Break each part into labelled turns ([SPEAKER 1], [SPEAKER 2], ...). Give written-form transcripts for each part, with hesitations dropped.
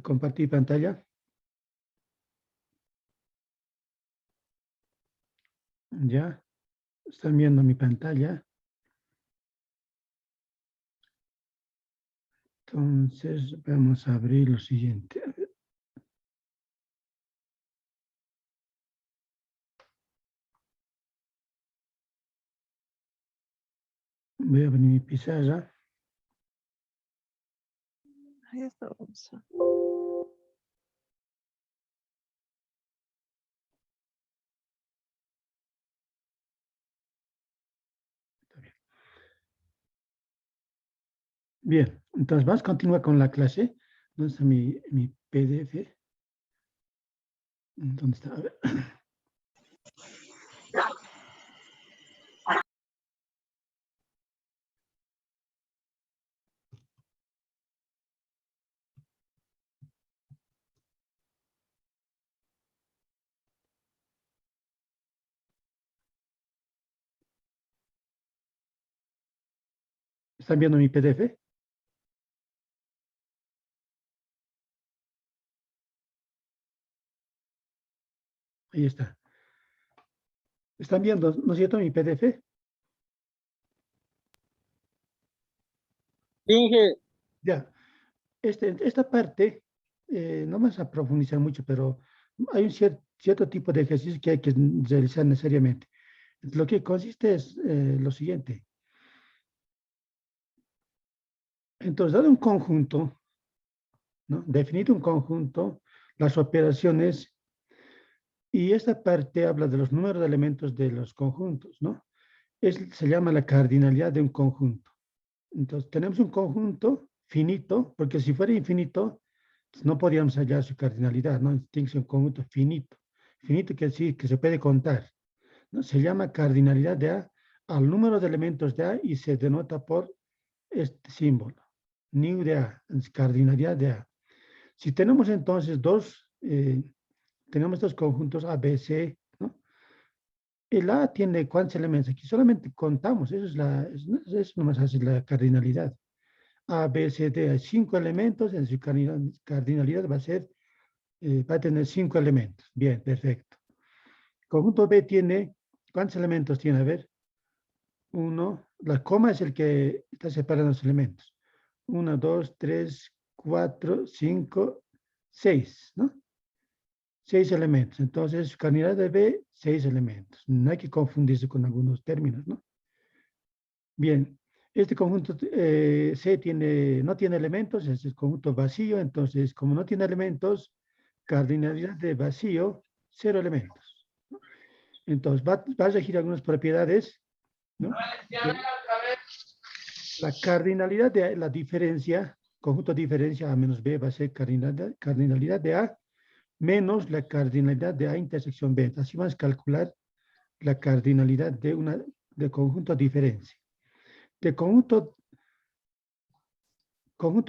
[SPEAKER 1] Compartir pantalla. Ya, están viendo mi pantalla. Entonces, vamos a abrir lo siguiente. Voy a abrir mi pizarra.
[SPEAKER 2] Ahí estamos.
[SPEAKER 1] Bien, entonces vamos a continuar con la clase. ¿Dónde está mi PDF? ¿Dónde está? A ver. ¿Están viendo mi PDF? Ahí está. ¿Están viendo, no es cierto, mi PDF?
[SPEAKER 3] Finge.
[SPEAKER 1] Ya. Esta parte, no vamos a profundizar mucho, pero hay un cierto tipo de ejercicios que hay que realizar necesariamente. Lo que consiste es lo siguiente. Entonces, dado un conjunto, ¿no? Definido un conjunto, las operaciones, y esta parte habla de los números de elementos de los conjuntos, ¿no? Se llama la cardinalidad de un conjunto. Entonces, tenemos un conjunto finito, porque si fuera infinito, no podríamos hallar su cardinalidad, ¿no? Tiene que ser un conjunto finito. Finito quiere decir que se puede contar, ¿no? Se llama cardinalidad de A al número de elementos de A y se denota por este símbolo, nu de A, es cardinalidad de A. Si tenemos entonces tenemos estos conjuntos A, B, C, ¿no? El A tiene ¿cuántos elementos? Aquí solamente contamos, eso nomás hace la cardinalidad. A, B, C, D, hay 5 elementos, en su cardinalidad va a tener 5 elementos. Bien, perfecto. Conjunto B tiene, ¿cuántos elementos tiene? A ver, 1, la coma es el que está separando los elementos. 1, 2, 3, 4, 5, 6, ¿no? 6 elementos. Entonces, su cardinalidad de B, 6 elementos. No hay que confundirse con algunos términos, ¿no? Bien, este conjunto C no tiene elementos, es el conjunto vacío, entonces como no tiene elementos, cardinalidad de vacío, 0 elementos. Entonces va a regir algunas propiedades, ¿no? La cardinalidad de la diferencia, conjunto de diferencia A menos B va a ser cardinalidad de A menos la cardinalidad de A intersección B. Así vamos a calcular la cardinalidad de conjunto de diferencia. De conjunto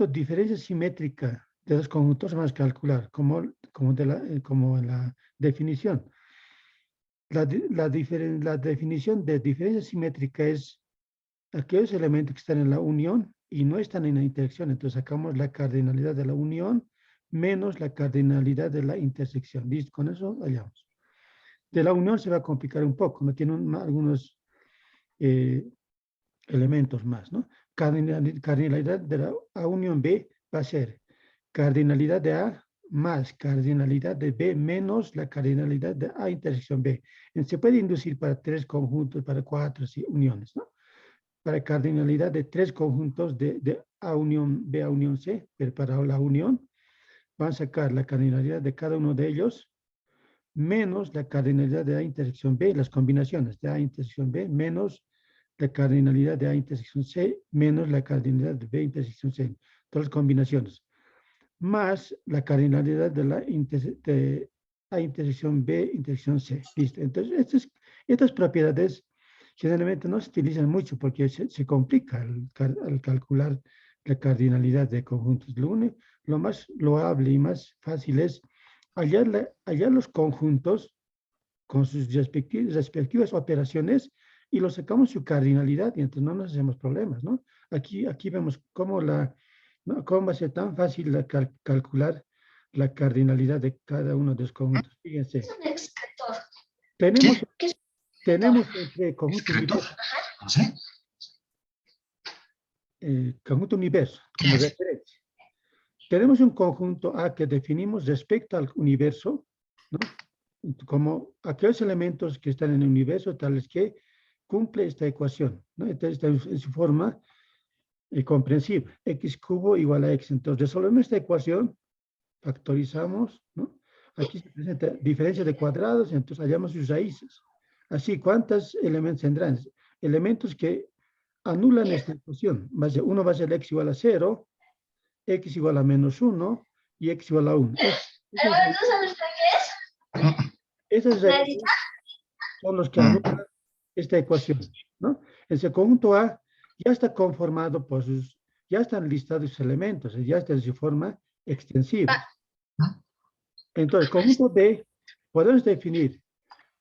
[SPEAKER 1] diferencia simétrica de los conjuntos vamos a calcular como en la definición. La definición de diferencia simétrica es aquellos elementos que están en la unión y no están en la intersección. Entonces sacamos la cardinalidad de la unión menos la cardinalidad de la intersección. ¿Listo? Con eso hallamos. De la unión se va a complicar un poco, no tiene algunos elementos más, ¿no? Cardinalidad de la A unión B va a ser cardinalidad de A más cardinalidad de B menos la cardinalidad de A intersección B. Se puede inducir para 3 conjuntos, para 4 uniones, ¿no? Para cardinalidad de 3 conjuntos de A unión B a unión C, pero para la unión van a sacar la cardinalidad de cada uno de ellos menos la cardinalidad de A intersección B, las combinaciones de A intersección B menos la cardinalidad de A intersección C menos la cardinalidad de B intersección C, todas las combinaciones, más la cardinalidad de A intersección B intersección C. Listo. Entonces, estas propiedades generalmente no se utilizan mucho porque se complica al calcular la cardinalidad de conjuntos. Lo más loable y más fácil es hallar los conjuntos con sus respectivas operaciones y los sacamos su cardinalidad y entonces no nos hacemos problemas, ¿no? Aquí vemos cómo va a ser tan fácil calcular la cardinalidad de cada uno de los conjuntos. Fíjense,
[SPEAKER 3] Es un excretor.
[SPEAKER 1] tenemos,
[SPEAKER 3] ¿Qué es?
[SPEAKER 1] tenemos entre conjunto
[SPEAKER 4] ¿Excretor?
[SPEAKER 1] universo,
[SPEAKER 4] No sé.
[SPEAKER 1] conjunto universo como referencia. Tenemos un conjunto A que definimos respecto al universo, ¿no? Como aquellos elementos que están en el universo tales que cumple esta ecuación, ¿no? Entonces, está en su forma comprensible. X cubo igual a X. Entonces, resolvemos esta ecuación, factorizamos, ¿no? Aquí se presenta diferencia de cuadrados, entonces hallamos sus raíces. Así, ¿cuántos elementos tendrán? Elementos que anulan esta ecuación. Uno va a ser X igual a 0, X igual a menos 1 y X igual a 1.
[SPEAKER 3] ¿Tú sabes qué es?
[SPEAKER 1] Esas raíces son los que anulan esta ecuación, ¿no? Ese conjunto A ya está conformado por sus, ya están listados sus elementos, ya está en su forma extensiva. Entonces, conjunto B podemos definir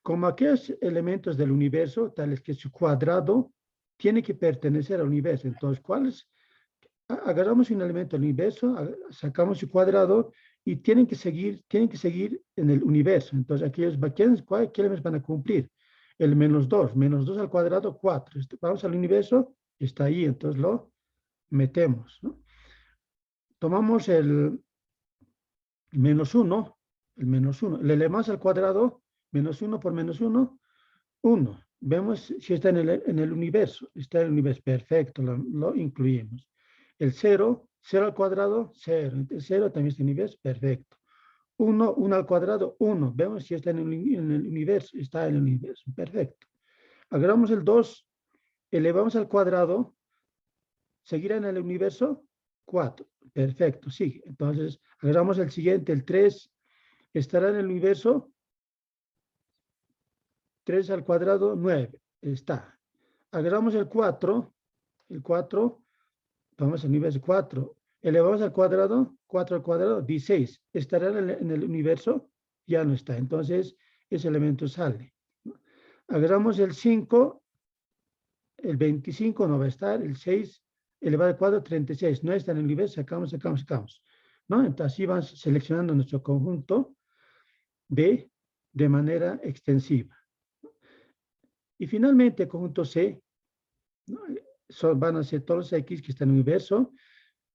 [SPEAKER 1] como aquellos elementos del universo, tales que su cuadrado tiene que pertenecer al universo. Entonces, ¿cuáles? Agarramos un elemento del universo, sacamos su cuadrado y tienen que seguir en el universo. Entonces, aquellos ¿qué elementos van a cumplir? El menos 2 al cuadrado, 4. Vamos al universo, está ahí, entonces lo metemos, ¿no? Tomamos el menos 1, le elevamos al cuadrado, menos 1 por menos 1, 1. Vemos si está en el universo. Está en el universo, perfecto, lo incluimos. El 0 al cuadrado, 0. El 0 también está en el universo, perfecto. 1 al cuadrado, 1. Vemos si está en el universo, está en el universo, perfecto. Agarramos el 2, elevamos al cuadrado, ¿seguirá en el universo? 4, perfecto, sigue. Entonces, agarramos el siguiente, el 3, ¿estará en el universo? 3 al cuadrado, 9, está. Agarramos el 4, vamos al universo 4, elevamos al cuadrado, 4 al cuadrado, 16. ¿Estará en el universo? Ya no está. Entonces, ese elemento sale. Agarramos el 5, el 25 no va a estar, el 6 elevado al cuadrado, 36. No está en el universo, sacamos. ¿No? Entonces, así vamos seleccionando nuestro conjunto B de manera extensiva. Y finalmente, el conjunto C, ¿no? Van a ser todos los X que están en el universo,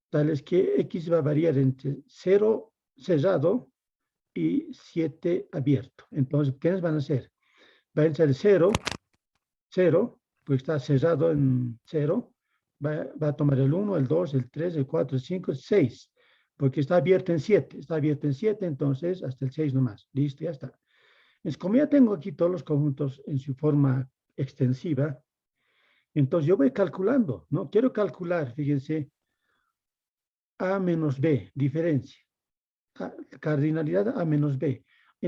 [SPEAKER 1] tales que X va a variar entre 0 cerrado y 7 abierto. Entonces, ¿quiénes van a ser? Va a ser 0, porque está cerrado en 0. Va a tomar el 1, el 2, el 3, el 4, el 5, el 6, porque está abierto en 7. Está abierto en 7, entonces hasta el 6 nomás. Listo, ya está. Es como ya tengo aquí todos los conjuntos en su forma extensiva, entonces yo voy calculando, ¿no? Quiero calcular, fíjense, A menos B, diferencia. Cardinalidad A menos B.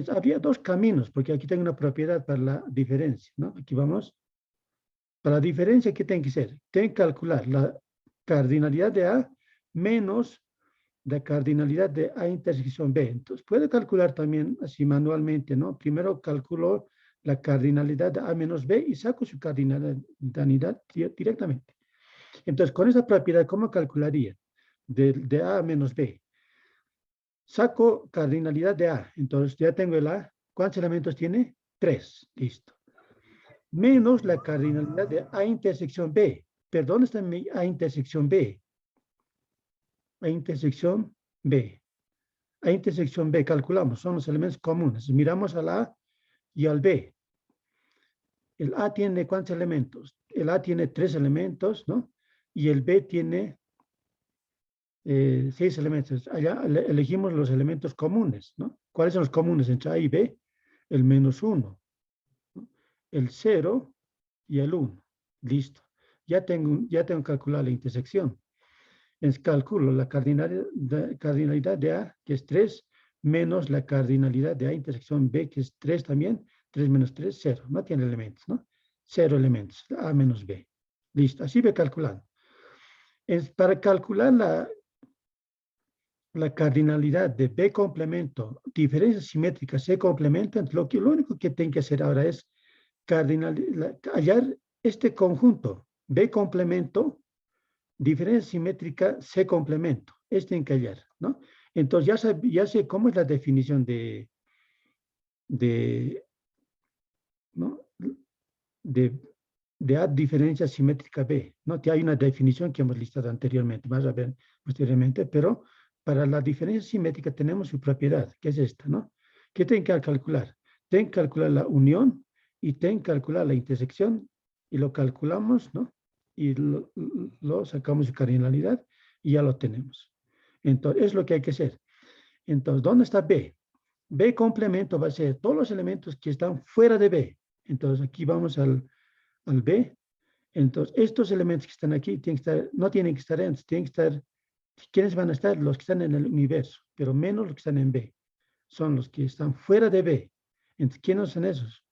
[SPEAKER 1] Había dos caminos, porque aquí tengo una propiedad para la diferencia, ¿no? Aquí vamos. Para la diferencia, ¿qué tiene que ser? Tiene que calcular la cardinalidad de A menos la cardinalidad de A intersección B. Entonces, puede calcular también así manualmente, ¿no? Primero calculo la cardinalidad de A menos B y saco su cardinalidad directamente. Entonces, con esa propiedad, ¿cómo calcularía? De A menos B. Saco cardinalidad de A. Entonces, ya tengo el A. ¿Cuántos elementos tiene? 3. Listo. Menos la cardinalidad de A intersección B. ¿Pero dónde está mi A intersección B? A intersección B. A intersección B, calculamos, son los elementos comunes. Miramos al A y al B. El A tiene ¿cuántos elementos? El A tiene 3 elementos, ¿no? Y el B tiene 6 elementos. Allá elegimos los elementos comunes, ¿no? ¿Cuáles son los comunes entre A y B? El menos 1, ¿no? El 0 y el 1. Listo. Ya tengo calculado la intersección. Calculo la cardinalidad de A, que es 3, menos la cardinalidad de A intersección B, que es 3 también. 3 menos 3, 0. No tiene elementos, ¿no? 0 elementos. A menos B. Listo. Así voy calculando. Para calcular la cardinalidad de B complemento, diferencia simétrica C complemento, lo único que tengo que hacer ahora es hallar este conjunto B complemento, diferencia simétrica C complemento. Este en que hallar, ¿no? Entonces ya sé cómo es la definición ¿no? de A diferencia simétrica B, ¿no? Que hay una definición que hemos listado anteriormente, vas a ver posteriormente, pero para la diferencia simétrica tenemos su propiedad, que es esta, ¿no? ¿Qué tienen que calcular? Tienen que calcular la unión y tienen que calcular la intersección y lo calculamos, ¿no? Y lo sacamos su cardinalidad y ya lo tenemos. Entonces, es lo que hay que hacer. Entonces, ¿dónde está B? B complemento va a ser todos los elementos que están fuera de B. Entonces, aquí vamos al B. Entonces, estos elementos que están aquí tienen que estar, no tienen que estar dentro, tienen que estar, ¿quiénes van a estar? Los que están en el universo, pero menos los que están en B. Son los que están fuera de B. Entonces, ¿quiénes son esos?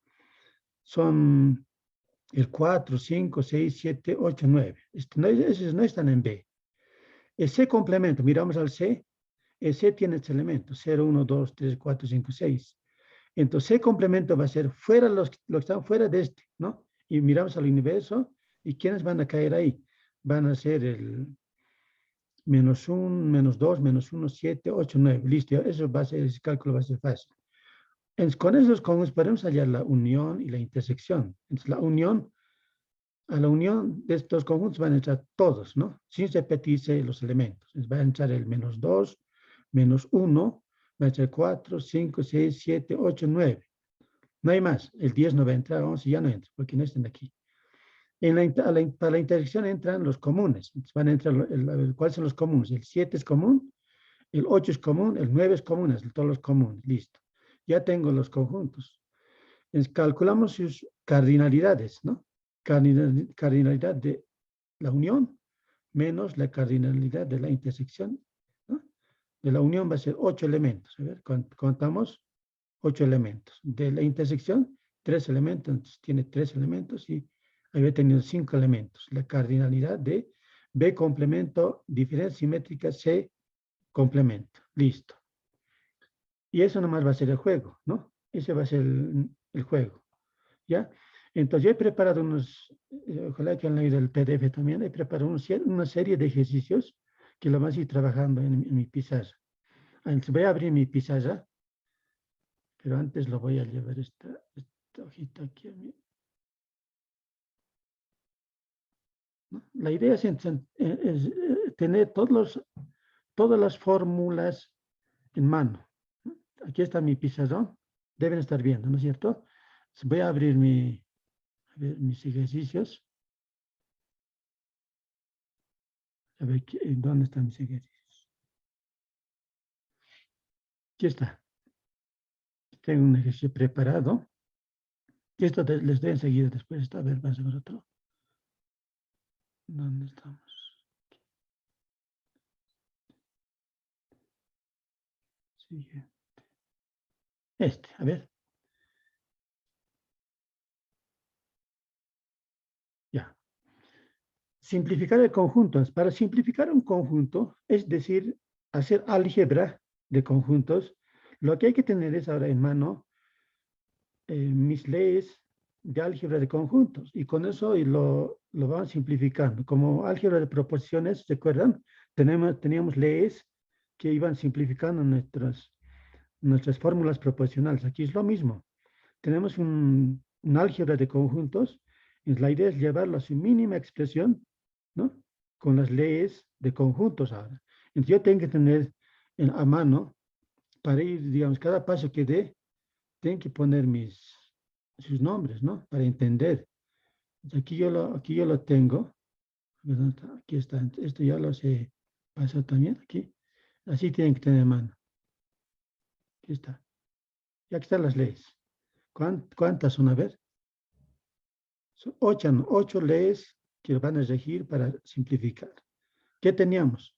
[SPEAKER 1] Son el 4, 5, 6, 7, 8, 9. Esos no están en B. El C complemento, miramos al C. El C tiene estos elementos, 0, 1, 2, 3, 4, 5, 6. Entonces, C complemento va a ser fuera los que están fuera de este, ¿no? Y miramos al universo, ¿y quiénes van a caer ahí? Van a ser el -1, -2, -1, 7, 8, 9. Listo, eso va a ser, ese cálculo va a ser fácil. Entonces, con esos conjuntos podemos hallar la unión y la intersección. Entonces, a la unión de estos conjuntos van a entrar todos, ¿no? Sin repetirse los elementos. Entonces, va a entrar el -2, -1, va a entrar 4, 5, 6, 7, 8, 9. No hay más. El 10 no va a entrar, 11 ya no entra, porque no están aquí. Para la intersección entran los comunes. Entonces van a entrar, ¿cuáles son los comunes? El 7 es común, el 8 es común, el 9 es común, es todos los comunes. Listo. Ya tengo los conjuntos. Entonces, calculamos sus cardinalidades, ¿no? Cardinalidad de la unión menos la cardinalidad de la intersección, ¿no? De la unión va a ser 8 elementos. A ver, contamos 8 elementos. De la intersección, 3 elementos. Entonces, tiene 3 elementos y había tenido 5 elementos. La cardinalidad de B complemento, diferencia simétrica, C complemento. Listo. Y eso nomás va a ser el juego, ¿no? Ese va a ser el juego. ¿Ya? Entonces, yo he preparado ojalá que han leído el PDF también, he preparado una serie de ejercicios que lo vamos a ir trabajando en mi pizarra. Entonces, voy a abrir mi pizarra, pero antes lo voy a llevar esta hojita aquí a mí. ¿No? La idea es tener todas las fórmulas en mano. ¿No? Aquí está mi pizarrón, deben estar viendo, ¿no es cierto? Entonces, voy a abrir mis ejercicios. A ver, ¿dónde están mis ejercicios? Aquí está. Tengo un ejercicio preparado. Y esto les doy enseguida después. A ver, vamos a ver otro. ¿Dónde estamos? Siguiente. A ver. Ya. Simplificar el conjunto. Para simplificar un conjunto, es decir, hacer álgebra de conjuntos, lo que hay que tener es ahora en mano mis leyes de álgebra de conjuntos. Y con eso lo vamos simplificando. Como álgebra de proposiciones, ¿recuerdan? Teníamos leyes que iban simplificando nuestras fórmulas proposicionales. Aquí es lo mismo. Tenemos un álgebra de conjuntos y la idea es llevarlo a su mínima expresión, ¿no? Con las leyes de conjuntos ahora. Entonces yo tengo que tener a mano, para ir, digamos, cada paso que dé, tengo que poner sus nombres, ¿no? Para entender. Aquí yo lo tengo. Aquí está. Esto ya lo sé pasar también aquí. Así tienen que tener a mano. Aquí está. Y aquí están las leyes. ¿Cuántas son? A ver. Son 8 leyes que van a regir para simplificar. ¿Qué teníamos?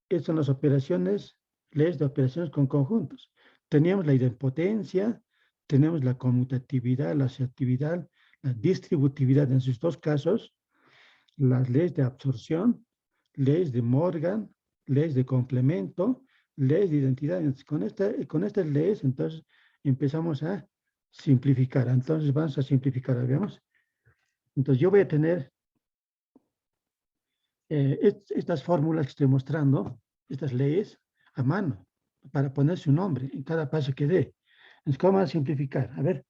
[SPEAKER 1] Estas son las operaciones, leyes de operaciones con conjuntos. Teníamos la idempotencia, tenemos la conmutatividad, la asociatividad, la distributividad en sus dos casos, las leyes de absorción, leyes de Morgan, leyes de complemento, leyes de identidad. Entonces, con estas leyes, entonces, empezamos a simplificar. Entonces, vamos a simplificar, veamos. Entonces, yo voy a tener estas fórmulas que estoy mostrando, estas leyes. a mano para poner su nombre en cada paso que dé. Entonces, ¿cómo vamos a simplificar? A ver.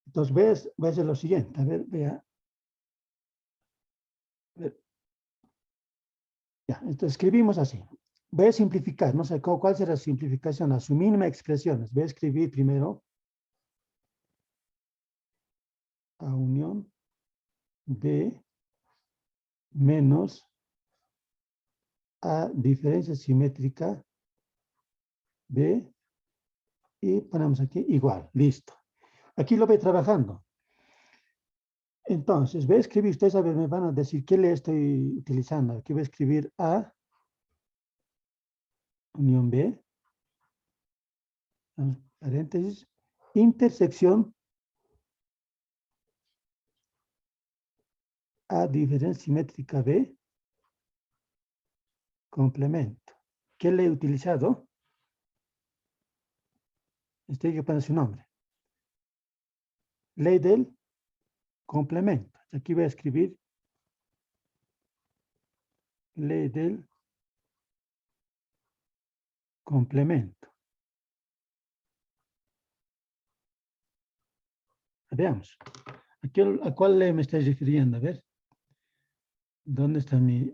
[SPEAKER 1] Entonces, voy a hacer lo siguiente. A ver, vea. A ver. Ya, entonces escribimos así. Voy a simplificar, no sé cuál será la simplificación, a su mínima expresiones. Voy a escribir primero A unión B menos A diferencia simétrica B y ponemos aquí igual, listo. Aquí lo voy trabajando. Entonces, voy a escribir, ustedes a ver, me van a decir qué le estoy utilizando. Aquí voy a escribir A unión B, paréntesis, intersección A diferencia simétrica B, complemento. ¿Qué le he utilizado? Este hay que poner su nombre. Ley del complemento. Aquí voy a escribir ley del complemento. Veamos. Aquí, ¿a cuál ley me estoy refiriendo? A ver. ¿Dónde está mi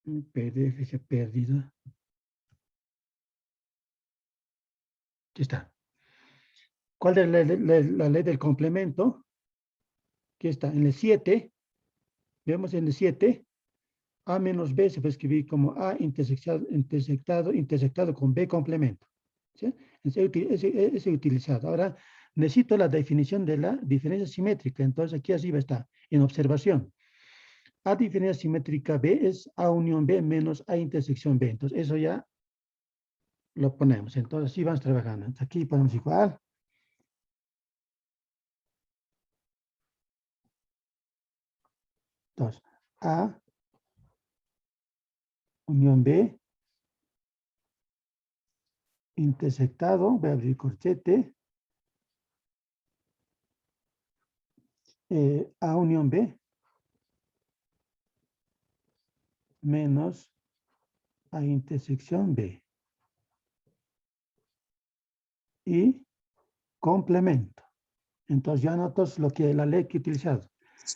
[SPEAKER 1] PDF? Se ha perdido. Aquí está. ¿Cuál es la ley del complemento? Aquí está. En el 7. Vemos en el 7. A menos B se puede escribir como A intersectado con B complemento. ¿Sí? Ese utilizado. Ahora, necesito la definición de la diferencia simétrica. Entonces, aquí arriba está, en observación. A diferencia simétrica B es A unión B menos A intersección B. Entonces, eso ya lo ponemos. Entonces, así vamos trabajando. Entonces, aquí ponemos igual. Entonces, A unión B intersectado, voy a abrir corchete, A unión B menos A intersección B. Y complemento. Entonces ya anoto lo que la ley que he utilizado.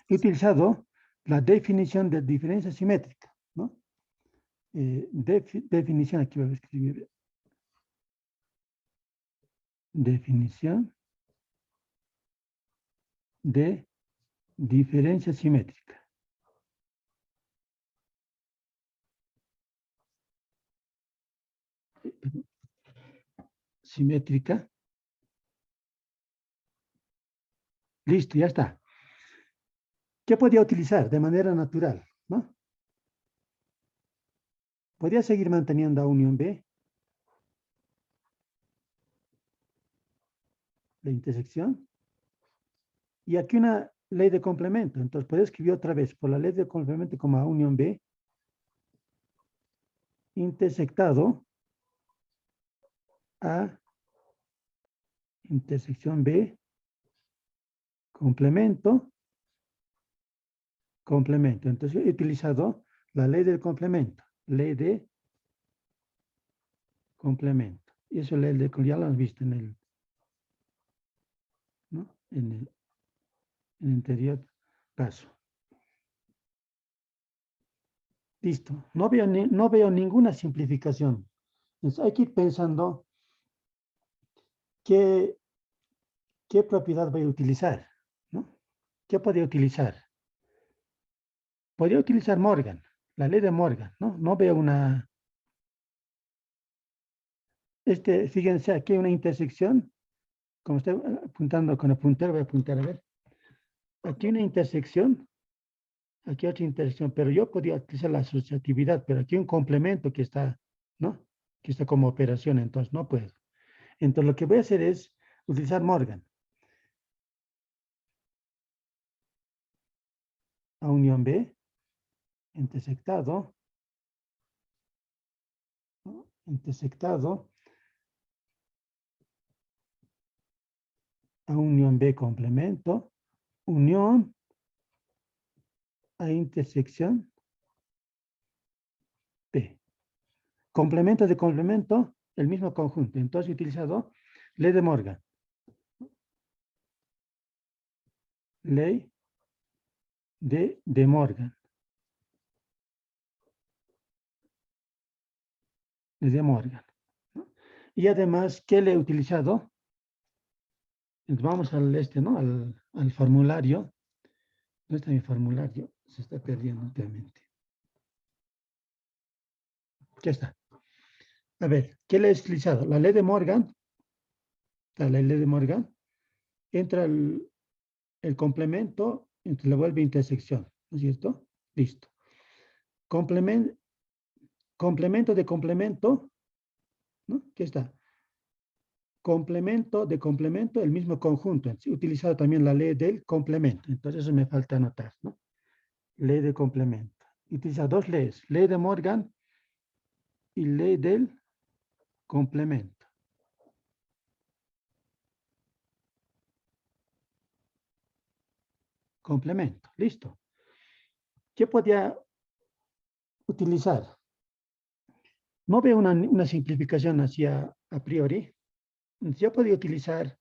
[SPEAKER 1] He utilizado la definición de diferencia simétrica, ¿no? Definición, aquí voy a escribir. Definición de diferencia simétrica. Simétrica. Listo, ya está. ¿Qué podía utilizar de manera natural? ¿No? Podría seguir manteniendo A unión B, la intersección, y aquí una ley de complemento. Entonces, puedo escribir otra vez por la ley de complemento como A unión B, intersectado A intersección B, complemento, complemento. Entonces, he utilizado la ley del complemento, ley de complemento. Y eso ley de, ya lo han visto en el, ¿no? En el anterior paso. Listo. No veo ninguna simplificación. Entonces, hay que ir pensando qué propiedad voy a utilizar, ¿no? ¿Qué podría utilizar? Podría utilizar Morgan, la ley de Morgan, ¿no? No veo una... Fíjense, aquí hay una intersección. Como estoy apuntando con el puntero, voy a apuntar a ver. Aquí una intersección, aquí otra intersección, pero yo podría utilizar la asociatividad, pero aquí un complemento que está, ¿no? Que está como operación, entonces no puedo. Entonces lo que voy a hacer es utilizar Morgan. A unión B, intersectado, ¿no? Intersectado, A unión B complemento, unión A intersección B. complemento de complemento, el mismo conjunto. Entonces he utilizado ley de Morgan. Ley de Morgan. Ley de Morgan. ¿No? Y además, ¿qué le he utilizado? Entonces vamos al, al formulario. ¿Dónde está mi formulario? Se está perdiendo últimamente. ¿Qué está? A ver, ¿qué le he utilizado? La ley de Morgan. La ley de Morgan. Entra el complemento, entonces le vuelve intersección. ¿No es cierto? Listo. Complemento de complemento. ¿No? ¿Qué está? Complemento de complemento, el mismo conjunto. He utilizado también la ley del complemento. Entonces eso me falta anotar, ¿no? Ley de complemento. Utiliza dos leyes, ley de Morgan y ley del complemento. Complemento, listo. ¿Qué podía utilizar? No veo una simplificación hacia a priori. Yo podía utilizar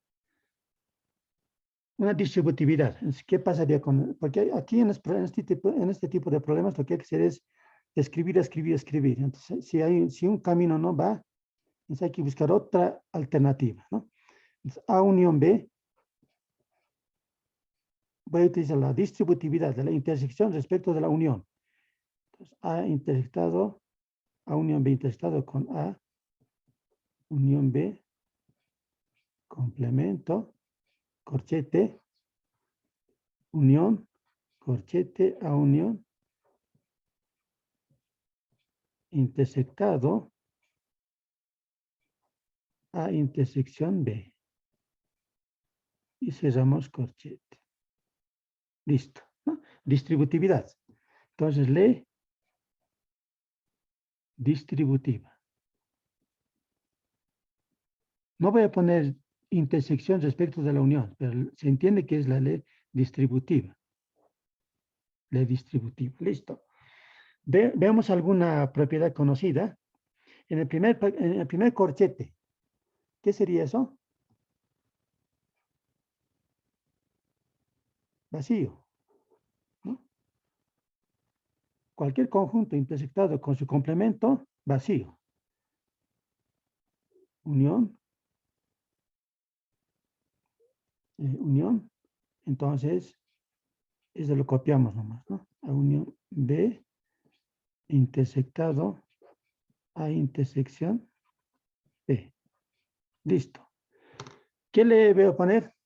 [SPEAKER 1] una distributividad. ¿Qué pasaría con...? Porque aquí en este tipo de problemas lo que hay que hacer es escribir, escribir, escribir. Entonces, si un camino no va, entonces hay que buscar otra alternativa, ¿no? Entonces, A unión B, voy a utilizar la distributividad de la intersección respecto de la unión. Entonces, A unión B intersectado con A, unión B, complemento, corchete, unión, corchete, A unión, intersectado, A intersección B. Y cerramos corchete. Listo, ¿no? Distributividad. Entonces, ley distributiva. No voy a poner intersección respecto de la unión, pero se entiende que es la ley distributiva. Ley distributiva. Listo. Veamos alguna propiedad conocida. En el primer corchete, ¿qué sería eso? Vacío. ¿No? Cualquier conjunto intersectado con su complemento, vacío. Unión. Unión. Entonces, eso lo copiamos nomás, ¿no? A unión B intersectado A intersección B. Listo. ¿Qué le voy a poner?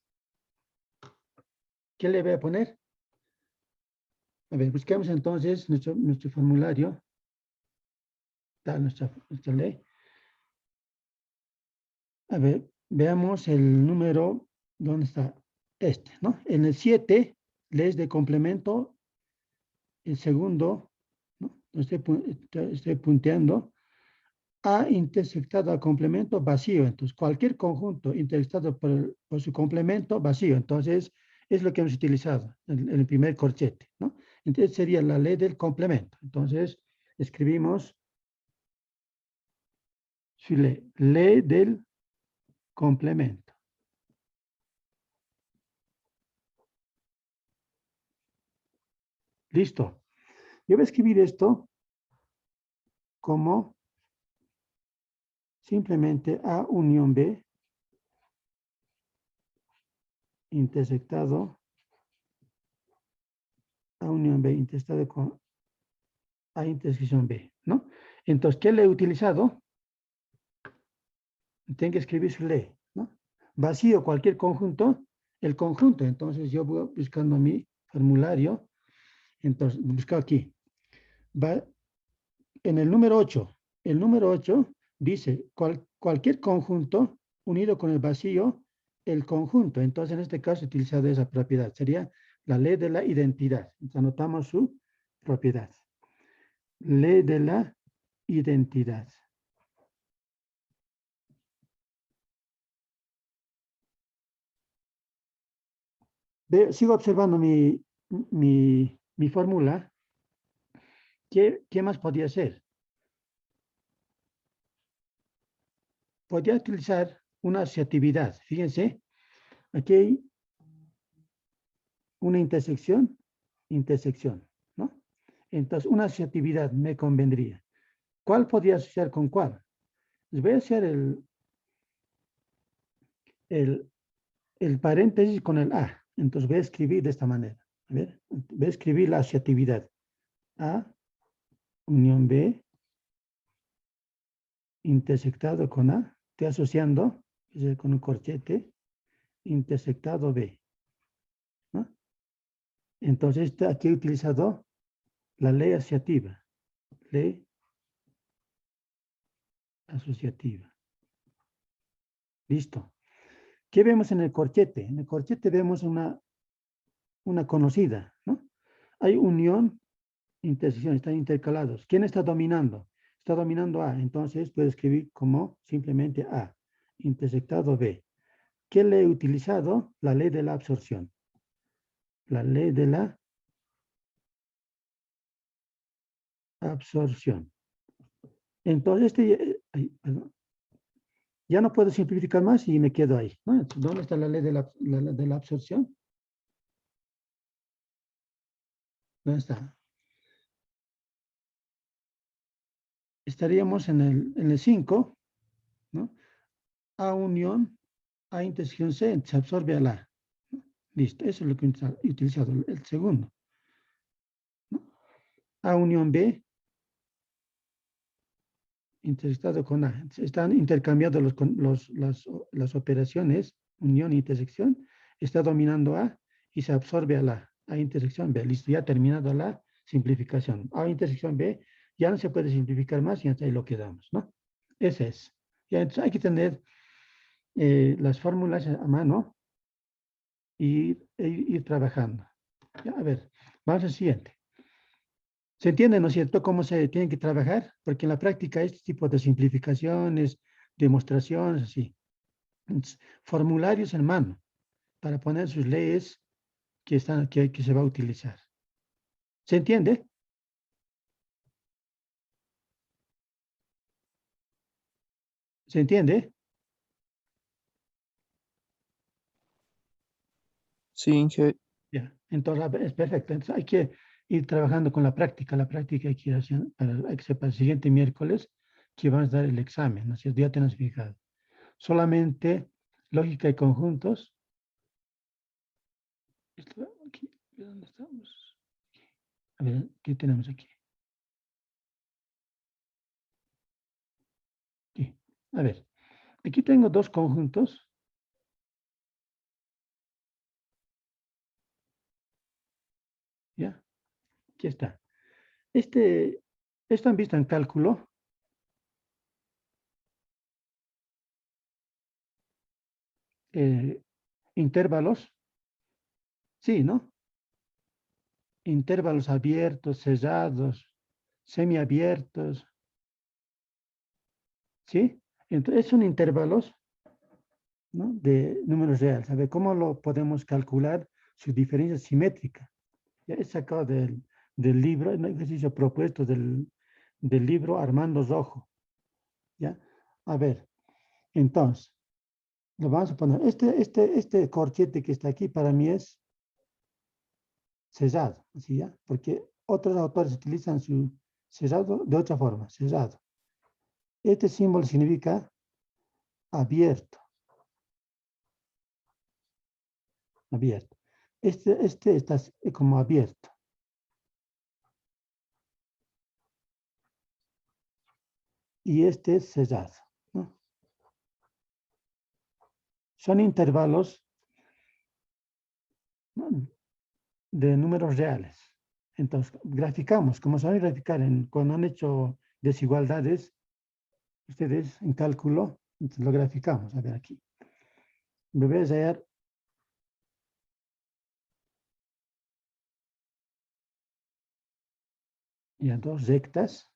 [SPEAKER 1] ¿Qué le voy a poner? A ver, busquemos entonces nuestro formulario. Está nuestra ley. A ver, veamos el número, ¿dónde está? Este, ¿no? En el 7, leyes de complemento, el segundo, ¿no? Estoy punteando, A intersectado a complemento vacío. Entonces, cualquier conjunto intersectado por su complemento vacío. Entonces, es lo que hemos utilizado en el primer corchete, ¿no? Entonces, sería la ley del complemento. Entonces, escribimos su ley del complemento. Listo. Yo voy a escribir esto como simplemente A unión B intersectado A unión B intersectado con A intersección B, ¿no? Entonces, ¿qué le he utilizado? Tengo que escribir su ley, ¿no? Vacío cualquier conjunto, el conjunto. Entonces, yo voy buscando mi formulario. Entonces, busco aquí. Va en el número 8. El número 8 dice cualquier conjunto unido con el vacío, el conjunto. Entonces, en este caso, he utilizado esa propiedad. Sería la ley de la identidad. Entonces, anotamos su propiedad. Ley de la identidad. Sigo observando mi fórmula. ¿Qué más podría ser? podría utilizar una asociatividad. Fíjense, aquí hay una intersección, ¿no? Entonces, una asociatividad me convendría. ¿Cuál podría asociar con cuál? Les voy a hacer el paréntesis con el A. Entonces, voy a escribir de esta manera. A ver, voy a escribir la asociatividad. A, unión B, intersectado con A. Estoy asociando con un corchete, intersectado B, ¿no? Entonces, aquí he utilizado la ley asociativa. Ley asociativa. Listo. ¿Qué vemos en el corchete? En el corchete vemos una conocida, ¿no? Hay unión, intersección, están intercalados. ¿Quién está dominando? Está dominando A. Entonces, puedo escribir como simplemente A. Intersectado B. ¿Qué ley he utilizado? La ley de la absorción. La ley de la absorción. Entonces, ya no puedo simplificar más y me quedo ahí, ¿no? ¿Dónde está la ley de la absorción? ¿Dónde está? Estaríamos en el 5, ¿no? A unión, A intersección C, se absorbe a la. Listo, eso es lo que he utilizado, el segundo, ¿no? A unión B, intersectado con A. Están intercambiando las operaciones, unión e intersección. Está dominando A y se absorbe a la A intersección B. Listo, ya terminado la simplificación. A intersección B ya no se puede simplificar más y hasta ahí lo quedamos, ¿no? Ese es. Ya, entonces hay que tener las fórmulas a mano y ir trabajando. Ya, a ver, vamos al siguiente. ¿Se entiende, no es cierto, cómo se tienen que trabajar? Porque en la práctica este tipo de simplificaciones, demostraciones, así. Entonces, formularios en mano para poner sus leyes que se va a utilizar. ¿Se entiende? ¿Se entiende?
[SPEAKER 2] Sí, Inge.
[SPEAKER 1] Ya, entonces es perfecto. Entonces hay que ir trabajando con la práctica. La práctica hay que ir haciendo, hay que ser para el siguiente miércoles que vamos a dar el examen, ¿no es cierto? Ya tenemos fijado. Solamente lógica y conjuntos. Aquí, ¿dónde estamos? A ver, ¿qué tenemos aquí? Aquí. A ver, aquí tengo dos conjuntos. ¿Ya? Aquí está. Esto han visto en cálculo. Intervalos. Sí, ¿no? Intervalos abiertos, cerrados, semiabiertos. ¿Sí? Entonces son intervalos, ¿no? De números reales. A ver, ¿cómo lo podemos calcular su diferencia simétrica? Ya he sacado del libro, un ejercicio propuesto del libro Armando Rojo. ¿Ya? A ver, entonces, lo vamos a poner. Este corchete que está aquí para mí es cerrado, ¿sí, ya? Porque otros autores utilizan su cerrado de otra forma, cerrado. Este símbolo significa abierto, abierto. Este está como abierto. Y este es cerrado, ¿no? Son intervalos, ¿no? De números reales. Entonces, graficamos, como saben graficar cuando han hecho desigualdades, ustedes en cálculo, lo graficamos. A ver aquí. Me voy a hallar ya dos rectas.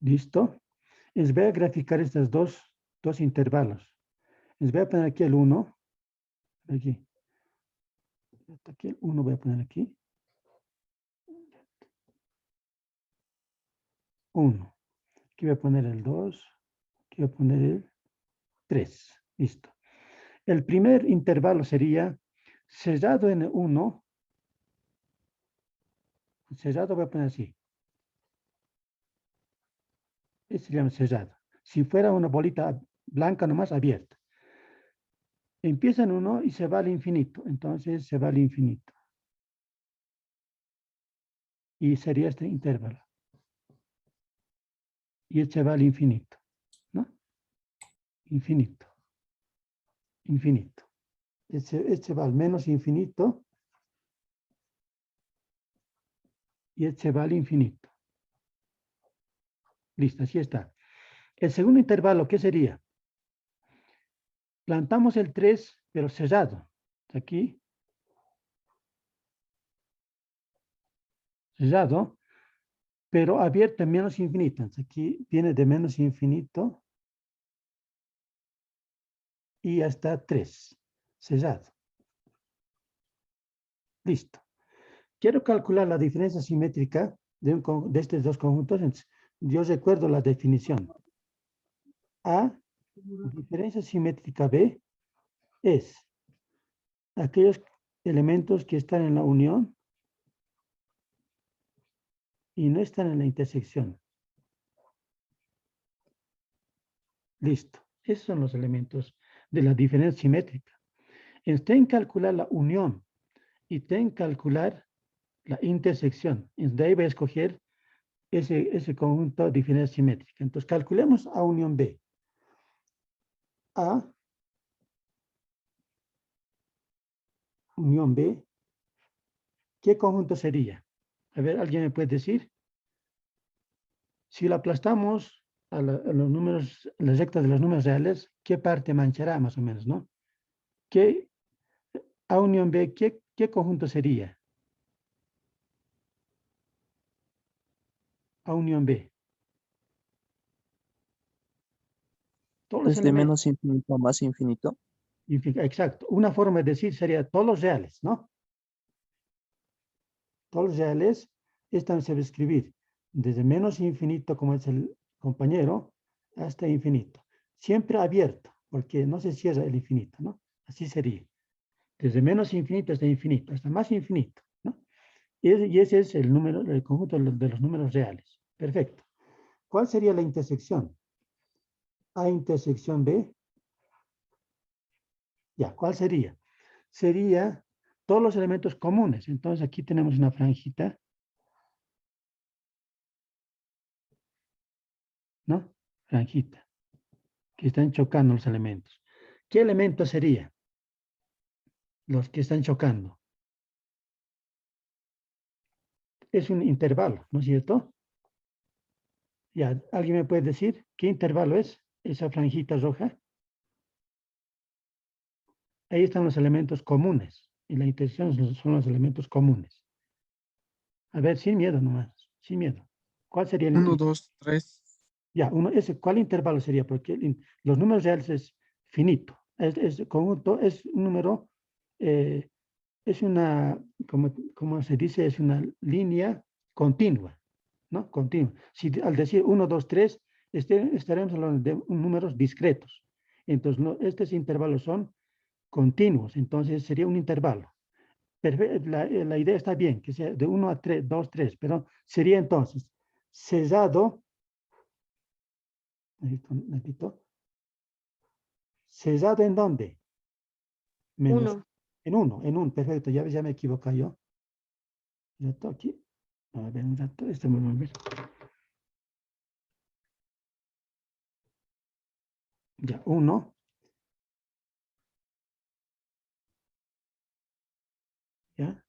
[SPEAKER 1] ¿Listo? Les voy a graficar estos dos intervalos. Les voy a poner aquí el 1. Aquí. Aquí el 1 voy a poner aquí. 1. Aquí voy a poner el 2. Aquí voy a poner el 3. Listo. El primer intervalo sería cerrado en 1. Cerrado voy a poner así. Este se llama cerrado. Si fuera una bolita blanca nomás abierta. Empieza en 1 y se va al infinito. Entonces se va al infinito. Y sería este intervalo. Y este va al infinito. ¿No? Infinito. Infinito. Este va al menos infinito. Y este va al infinito. Listo, así está. El segundo intervalo, ¿qué sería? Plantamos el 3, pero cerrado. Aquí. Cerrado, pero abierto en menos infinito. Entonces aquí viene de menos infinito y hasta 3. Cerrado. Listo. Quiero calcular la diferencia simétrica de estos dos conjuntos. Entonces, yo recuerdo la definición. A, diferencia simétrica B, es aquellos elementos que están en la unión y no están en la intersección. Listo. Esos son los elementos de la diferencia simétrica. Tienen que calcular la unión y tienen que calcular la intersección. De ahí voy a escoger ese conjunto de diferencia simétrica. Entonces, calculemos A unión B. A unión B, ¿qué conjunto sería? A ver, ¿alguien me puede decir? Si lo aplastamos a los números, las rectas de los números reales, ¿qué parte manchará más o menos, no? ¿Qué A unión B, qué conjunto sería? A unión B. Todos los
[SPEAKER 2] Desde
[SPEAKER 1] elementos.
[SPEAKER 2] menos infinito a más infinito.
[SPEAKER 1] Exacto. Una forma de decir sería todos los reales, ¿no? Todos los reales, esta se va a escribir desde menos infinito, como es el compañero, hasta infinito. Siempre abierto, porque no se cierra el infinito, ¿no? Así sería. Desde menos infinito hasta infinito, hasta más infinito, ¿no? Y ese es el número, el conjunto de los números reales. Perfecto. ¿Cuál sería la intersección? A intersección B. Ya, ¿cuál sería? Sería todos los elementos comunes. Entonces aquí tenemos una franjita, ¿no? Franjita, que están chocando los elementos. ¿Qué elemento sería? Los que están chocando. Es un intervalo, ¿no es cierto? Ya, ¿alguien me puede decir qué intervalo es esa franjita roja? Ahí están los elementos comunes. Y la intersección son los elementos comunes. A ver, sin miedo nomás, sin miedo. ¿Cuál sería el
[SPEAKER 4] 1, 2, 3.
[SPEAKER 1] Ya, ¿cuál intervalo sería? Porque los números reales es finito. Conjunto es un número, es una, como se dice, es una línea continua, ¿no? Continua. Si al decir 1, 2, 3, estaremos hablando de números discretos. Entonces, estos intervalos son continuos, entonces sería un intervalo. La idea está bien, que sea de 1 a 3, 2, 3, pero sería entonces cerrado. Necesito. ¿Cerrado en dónde? Menos.
[SPEAKER 5] 1.
[SPEAKER 1] En 1, perfecto, ya me equivoco yo. Ya está aquí. A ver, un rato, vamos a ver. Ya, 1. Ya.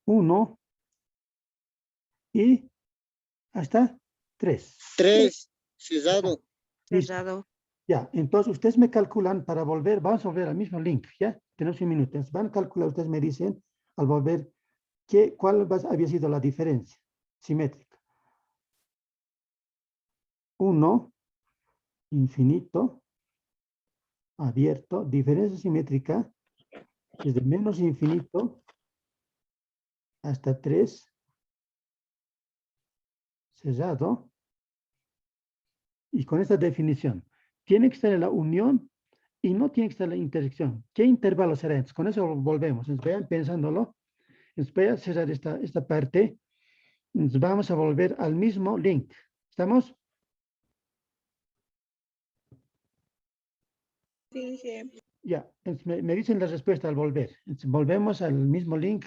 [SPEAKER 1] 1 y hasta 3.
[SPEAKER 6] 3, cerrado.
[SPEAKER 1] Listo.
[SPEAKER 5] Cerrado.
[SPEAKER 1] Ya, entonces ustedes me calculan para volver, vamos a volver al mismo link, ¿ya? Tenemos un minuto. Entonces, van a calcular, ustedes me dicen, al volver, ¿cuál había sido la diferencia simétrica? 1, infinito, abierto, diferencia simétrica, desde menos infinito hasta 3, cerrado. Y con esta definición, tiene que estar en la unión y no tiene que estar en la intersección. ¿Qué intervalo será? Entonces, con eso volvemos. Entonces, vayan pensándolo. Entonces, voy a cerrar esta parte. Entonces, vamos a volver al mismo link. ¿Estamos?
[SPEAKER 4] Sí, sí.
[SPEAKER 1] Ya. Entonces, me dicen la respuesta al volver. Entonces, volvemos al mismo link